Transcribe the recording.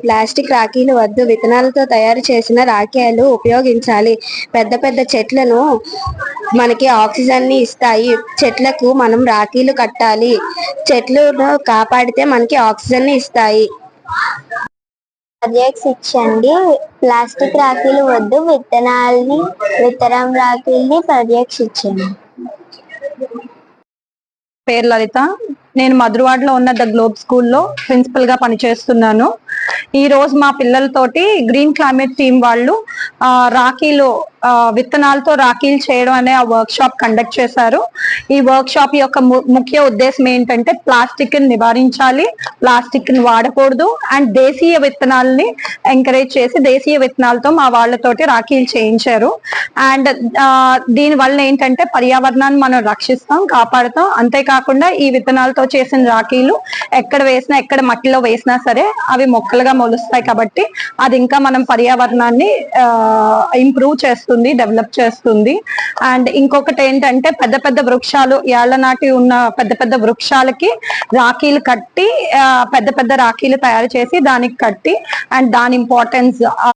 Plastic రాఖీలు వద్దు. విత్తనాలతో తయారు చేసిన రాఖీలు ఉపయోగించాలి. పెద్ద పెద్ద చెట్లను మనకి ఆక్సిజన్ ని ఇస్తాయి. చెట్లకు మనం రాఖీలు కట్టాలి. చెట్లను కాపాడితే మనకి ఆక్సిజన్ ని ఇస్తాయి. పర్యవేక్షించండి. ప్లాస్టిక్ రాఖీలు వద్దు. విత్తనం రాఖీల్ని పర్యవేక్షించండి. పేరు లలిత. నేను మధురవాడలో ఉన్న ద గ్లోబ్ స్కూల్లో ప్రిన్సిపల్ గా పనిచేస్తున్నాను. ఈ రోజు మా పిల్లలతోటి గ్రీన్ క్లైమేట్ టీమ్ వాళ్ళు రాఖీలు విత్తనాలతో రాఖీలు చేయడం అనే ఆ వర్క్ షాప్ కండక్ట్ చేశారు. ఈ వర్క్ షాప్ యొక్క ముఖ్య ఉద్దేశం ఏంటంటే ప్లాస్టిక్ ని నివారించాలి, ప్లాస్టిక్ ని వాడకూడదు అండ్ దేశీయ విత్తనాలని ఎంకరేజ్ చేసి దేశీయ విత్తనాలతో మా వాళ్ళతోటి రాఖీలు చేయించారు. అండ్ దీని వల్ల ఏంటంటే పర్యావరణాన్ని మనం రక్షిస్తాం, కాపాడుతాం. అంతేకాకుండా ఈ విత్తనాలతో చేసిన రాఖీలు ఎక్కడ వేసినా, ఎక్కడ మట్టిలో వేసినా సరే అవి మొక్కలుగా మొలుస్తాయి. కాబట్టి అది ఇంకా మనం పర్యావరణాన్ని ఇంప్రూవ్ చేస్తుంది, డెవలప్ చేస్తుంది. అండ్ ఇంకొకటి ఏంటంటే పెద్ద పెద్ద వృక్షాలు, ఏళ్ల నాటి ఉన్న పెద్ద పెద్ద వృక్షాలకి రాఖీలు కట్టి పెద్ద పెద్ద రాఖీలు తయారు చేసి దానికి కట్టి అండ్ దాని ఇంపార్టెన్స్